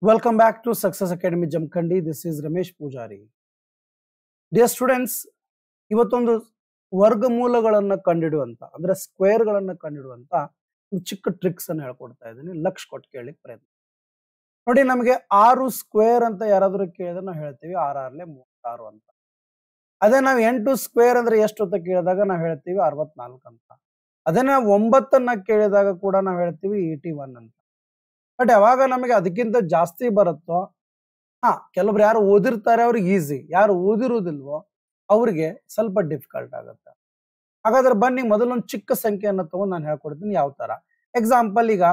Welcome back to Success Academy Jamkhandi. This is Ramesh Pujari. Dear students, ಇವತ್ತೊಂದು ವರ್ಗಮೂಲಗಳನ್ನ ಕಂಡುಹಿಡುವಂತ ಅಂದ್ರೆ square ಗಳನ್ನ ಕಂಡುಹಿಡುವಂತ ಒಂದು ಚಿಕ್ಕ ಟ್ರಿಕ್ಸ್ ಅನ್ನು ಹೇಳ್ಕೊಡ್ತಾ ಇದ್ದೀನಿ. ಲಕ್ಷ ಕೊಟ್ಟು ಕೇಳಲಿಕ್ಕೆ ಪ್ರಯತ್ನ ನೋಡಿ. ನಮಗೆ 6 ಸ್ಕ್ವೇರ್ ಅಂತ ಯಾರಾದ್ರೂ ಕೇಳಿದ್ರೆ ನಾವು ಹೇಳ್ತೀವಿ 6 6 36 ಅಂತ. ಅದೇ ನಾವು 8 ಸ್ಕ್ವೇರ್ ಅಂದ್ರೆ ಎಷ್ಟು ಅಂತ ಕೇಳಿದಾಗ ನಾವು ಹೇಳ್ತೀವಿ 64 ಅಂತ. ಅದೇ ನಾವು 9 ಅನ್ನ ಕೇಳಿದಾಗ ಕೂಡ ನಾವು ಹೇಳ್ತೀವಿ 81 ಅಂತ. ಬಟ್ ಯಾವಾಗ ನಮಗೆ ಅದಕ್ಕಿಂತ ಜಾಸ್ತಿ ಬರುತ್ತೋ ಕೆಲವೊಬ್ರು ಯಾರು ಓದಿರ್ತಾರೆ ಅವ್ರಿಗೆ ಈಸಿ, ಯಾರು ಓದಿರುವುದಿಲ್ವೋ ಅವ್ರಿಗೆ ಸ್ವಲ್ಪ ಡಿಫಿಕಲ್ಟ್ ಆಗುತ್ತೆ. ಹಾಗಾದ್ರೆ ಬನ್ನಿ ಮೊದಲೊಂದು ಚಿಕ್ಕ ಸಂಖ್ಯೆಯನ್ನು ತಗೊಂಡು ನಾನು ಹೇಳ್ಕೊಡ್ತೀನಿ ಯಾವ ತರ. ಎಕ್ಸಾಂಪಲ್, ಈಗ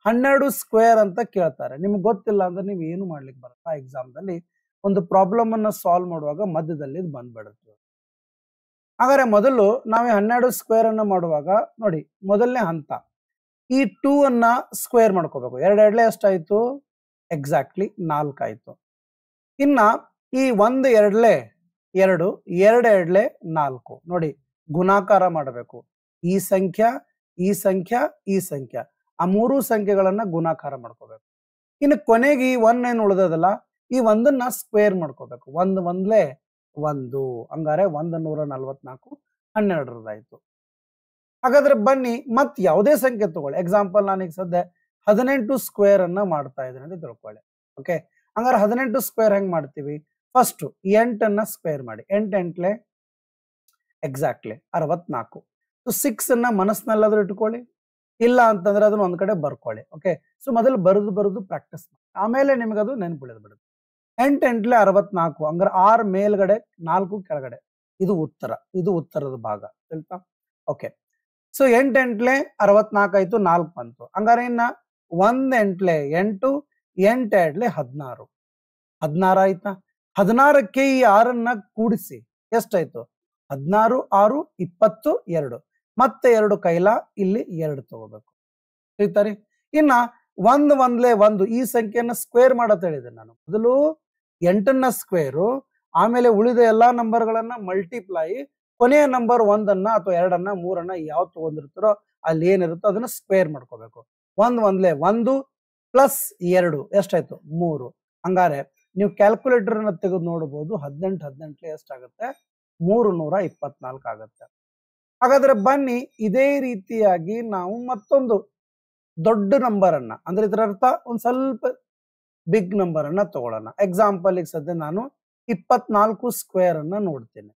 12 ಸ್ಕ್ವೇರ್ ಅಂತ ಕೇಳ್ತಾರೆ, ನಿಮ್ಗೆ ಗೊತ್ತಿಲ್ಲ ಅಂದ್ರೆ ನೀವು ಏನು ಮಾಡ್ಲಿಕ್ಕೆ ಬರುತ್ತೆ. ಎಕ್ಸಾಮ್ದಲ್ಲಿ ಒಂದು ಪ್ರಾಬ್ಲಮ್ ಅನ್ನ ಸಾಲ್ವ್ ಮಾಡುವಾಗ ಮಧ್ಯದಲ್ಲಿ ಇದು ಬಂದ್ಬಿಡುತ್ತೆ. ಹಾಗಾದ್ರೆ ಮೊದಲು ನಾವೇ 12 ಸ್ಕ್ವೇರ್ ಅನ್ನ ಮಾಡುವಾಗ ನೋಡಿ, ಮೊದಲನೇ ಹಂತ ಈ 2 ಅನ್ನ ಸ್ಕ್ವೇರ್ ಮಾಡ್ಕೋಬೇಕು. 2 2 ಎಷ್ಟಾಯ್ತು? ಎಕ್ಸಾಕ್ಟ್ಲಿ 4 ಆಯ್ತು. ಇನ್ನ ಈ 1 2 2 2 2 4 ನೋಡಿ, ಗುಣಾಕಾರ ಮಾಡಬೇಕು. ಈ ಸಂಖ್ಯಾ ಈ ಸಂಖ್ಯಾ ಈ ಸಂಖ್ಯಾ ಆ ಮೂರು ಸಂಖ್ಯೆಗಳನ್ನ ಗುಣಾಕಾರ ಮಾಡ್ಕೋಬೇಕು. ಇನ್ನು ಕೊನೆಗೆ ಈ 1 ಏನು ಉಳಿದದಲ್ಲ, ಈ 1ನ್ನ ಸ್ಕ್ವೇರ್ ಮಾಡ್ಕೋಬೇಕು. 1 1 1 ಹಂಗಾರೆ 144 12 ಹಾಗಾದ್ರೆ ಬನ್ನಿ ಮತ್ ಯಾವುದೇ ಸಂಖ್ಯೆ ತಗೊಳ್ಳಿ. ಎಕ್ಸಾಂಪಲ್ ನಾನೀಗ ಸದ್ಯ 18 ಸ್ಕ್ವೇರ್ ಅನ್ನ ಮಾಡ್ತಾ ಇದ್ದೀನಿ ಅಂತ ತಿಳ್ಕೊಳ್ಳಿ. ಓಕೆ, ಹಂಗಾರೆ 18 ಸ್ಕ್ವೇರ್ ಹೆಂಗ್ ಮಾಡ್ತೀವಿ? ಫಸ್ಟ್ 8 ಸ್ಕ್ವೇರ್ ಮಾಡಿ. 8 8 ಎಕ್ಸಾಕ್ಟ್ಲಿ 64. 6 ಅನ್ನ ಮನಸ್ಸಿನಲ್ಲಾದ್ರೂ ಇಟ್ಕೊಳ್ಳಿ, ಇಲ್ಲ ಅಂತಂದ್ರೆ ಅದನ್ನ ಒಂದ್ ಕಡೆ ಬರ್ಕೊಳ್ಳಿ. ಓಕೆ, ಸೊ ಮೊದಲು ಬರುದು ಪ್ರಾಕ್ಟೀಸ್ ಮಾಡಿ, ಆಮೇಲೆ ನಿಮ್ಗೆ ಅದು ನೆನಪುಳಿದ್ ಬಿಡುತ್ತೆ. 8 8 64 ಹಂಗಾರೆ 6 ಮೇಲ್ಗಡೆ 4 ಕೆಳಗಡೆ. ಇದು ಉತ್ತರದ ಭಾಗ ತಿಳ್ತಾ. ಓಕೆ, ಸೊ 8 8 64 ಆಯ್ತು, 4 ಬಂತು. ಹಂಗಾರೆ ಇನ್ನ 1 8 8 8 2 16 16 ಆಯ್ತಾ. 16ಕ್ಕೆ ಈ 6ಅನ್ನ ಕೂಡಿಸಿ ಎಷ್ಟಾಯ್ತು? 16 6 22. ಮತ್ತೆ 2 ಕೈಲ ಇಲ್ಲಿ 2 ತಗೋಬೇಕು. ತಿಳಿತಾರಿ? ಇನ್ನ 1 1 1 ಈ ಸಂಖ್ಯೆಯನ್ನ ಸ್ಕ್ವೇರ್ ಮಾಡತ್ ಹೇಳಿದೆ ನಾನು. ಮೊದಲು 8ನ್ನ ಸ್ಕ್ವೇರು, ಆಮೇಲೆ ಉಳಿದ ಎಲ್ಲಾ ನಂಬರ್ಗಳನ್ನ ಮಲ್ಟಿಪ್ಲೈ, ಕೊನೆಯ ನಂಬರ್ 1 ಅಥವಾ 2 3 ಯಾವ್ದು ತಗೊಂಡಿರ್ತಾರೋ ಅಲ್ಲಿ ಏನಿರುತ್ತೋ ಅದನ್ನ ಸ್ಕ್ವೇರ್ ಮಾಡ್ಕೋಬೇಕು. 1 1 1 ಪ್ಲಸ್ 2 ಎಷ್ಟಾಯ್ತು? 3. ಹಂಗಾರೆ ನೀವು ಕ್ಯಾಲ್ಕುಲೇಟರ್ ಅನ್ನ ತೆಗೆದು ನೋಡಬಹುದು. 18 18 ಎಷ್ಟಾಗುತ್ತೆ? 324 ಆಗುತ್ತೆ. ಹಾಗಾದ್ರೆ ಬನ್ನಿ ಇದೇ ರೀತಿಯಾಗಿ ನಾವು ಮತ್ತೊಂದು ದೊಡ್ಡ ನಂಬರ್ ಅನ್ನ, ಅಂದ್ರೆ ಇದರ ಅರ್ಥ ಒಂದ್ ಸ್ವಲ್ಪ ಬಿಗ್ ನಂಬರ್ ಅನ್ನ ತಗೊಳ್ಳೋಣ. ಎಕ್ಸಾಂಪಲ್ ಈಗ ಸದ್ಯ ನಾನು 24 ಸ್ಕ್ವೇರ್ ಅನ್ನ ನೋಡ್ತೇನೆ.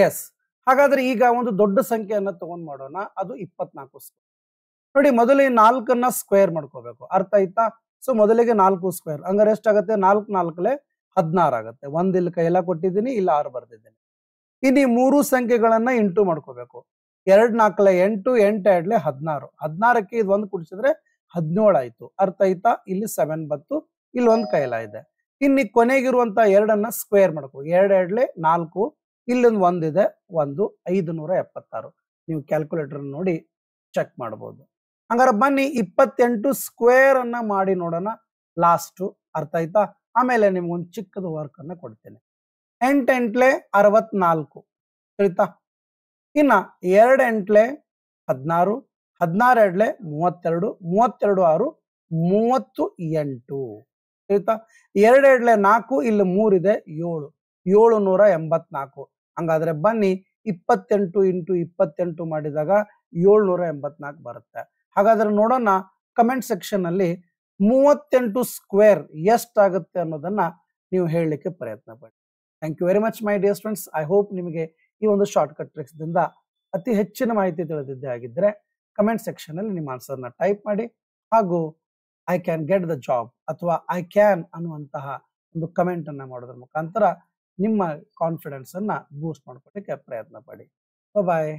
ಎಸ್, ಹಾಗಾದ್ರೆ ಈಗ ಒಂದು ದೊಡ್ಡ ಸಂಖ್ಯೆಯನ್ನ ತಗೊಂಡ್ ಮಾಡೋಣ. ಅದು 24 ಸ್ಕ್ವೇರ್. ನೋಡಿ, ಮೊದಲು ಈ 4ಅನ್ನ ಸ್ಕ್ವೇರ್ ಮಾಡ್ಕೋಬೇಕು. ಅರ್ಥ ಆಯ್ತಾ? ಸೊ ಮೊದಲಿಗೆ 4 ಸ್ಕ್ವೇರ್ ಹಂಗಾರೆ ಎಷ್ಟಾಗತ್ತೆ? 4 4 16 ಆಗುತ್ತೆ. 1 ಇಲ್ಲಿ ಕೈಲ ಕೊಟ್ಟಿದ್ದೀನಿ, ಇಲ್ಲಿ 6 ಬರ್ದಿದ್ದೀನಿ. ಇನ್ನು ಈ ಮೂರು ಸಂಖ್ಯೆಗಳನ್ನ ಇಂಟು ಮಾಡ್ಕೋಬೇಕು. 2 4 8 8 2 16. 16ಕ್ಕೆ ಇದು 1 ಕುಡಿಸಿದ್ರೆ 17 ಆಯ್ತು. ಅರ್ಥ ಆಯ್ತಾ? ಇಲ್ಲಿ 7 ಬತ್ತು, ಇಲ್ಲಿ 1 ಕೈಲ ಇದೆ. ಇನ್ನು ಕೊನೆಗಿರುವಂತ 2ಅನ್ನ ಸ್ಕ್ವೇರ್ ಮಾಡ್ಕೋ. 2 2 4, ಇಲ್ಲೊಂದು 1 ಇದೆ, 1 576. ನೀವು ಕ್ಯಾಲ್ಕುಲೇಟರ್ ನೋಡಿ ಚೆಕ್ ಮಾಡಬಹುದು. ಹಂಗಾರೆ ಬನ್ನಿ 28 ಸ್ಕ್ವೇರ್ ಅನ್ನ ಮಾಡಿ ನೋಡೋಣ ಲಾಸ್ಟ್. ಅರ್ಥ ಆಯ್ತಾ? ಆಮೇಲೆ ನಿಮ್ಗೊಂದು ಚಿಕ್ಕದು ವರ್ಕ್ ಅನ್ನ ಕೊಡ್ತೇನೆ. 8 8 64 ತಿಳಿತಾ. ಇನ್ನ 2 8 16, 16 2 32, 32 6 38 ತಿಳಿತಾ. 2 2 4, ಇಲ್ಲಿ 3 ಇದೆ, 7 784. ಹಂಗಾದ್ರೆ ಬನ್ನಿ 28 ಇಂಟು 28 ಮಾಡಿದಾಗ 784 ಬರುತ್ತೆ. ಹಾಗಾದ್ರೆ ನೋಡೋಣ ಕಮೆಂಟ್ ಸೆಕ್ಷನ್ ಅಲ್ಲಿ 38 ಸ್ಕ್ವೇರ್ ಎಷ್ಟಾಗುತ್ತೆ ಅನ್ನೋದನ್ನ ನೀವು ಹೇಳಲಿಕ್ಕೆ ಪ್ರಯತ್ನ ಪಡಿ. Thank you very much my dear students. I hope ನಿಮಗೆ ಈ ಒಂದು ಶಾರ್ಟ್ ಕಟ್ ಟ್ರಿಕ್ಸ್ ದಿಂದ ಅತಿ ಹೆಚ್ಚಿನ ಮಾಹಿತಿ ತಿಳಿದಿದ್ದೇ ಆಗಿದ್ರೆ ಕಮೆಂಟ್ ಸೆಕ್ಷನ್ ಅಲ್ಲಿ ನಿಮ್ಮ ಆನ್ಸರ್ನ ಟೈಪ್ ಮಾಡಿ, ಹಾಗೂ I can get the job ಅಥವಾ ಐ ಕ್ಯಾನ್ ಅನ್ನುವಂತಹ ಒಂದು ಕಮೆಂಟ್ ಅನ್ನ ಮಾಡೋದ್ರ ಮುಖಾಂತರ ನಿಮ್ಮ ಕಾನ್ಫಿಡೆನ್ಸ್ ಅನ್ನ ಬೂಸ್ಟ್ ಮಾಡ್ಕೊಳ್ಳಿಕ್ಕೆ ಪ್ರಯತ್ನ ಪಡಿ. ಬಾಯ್.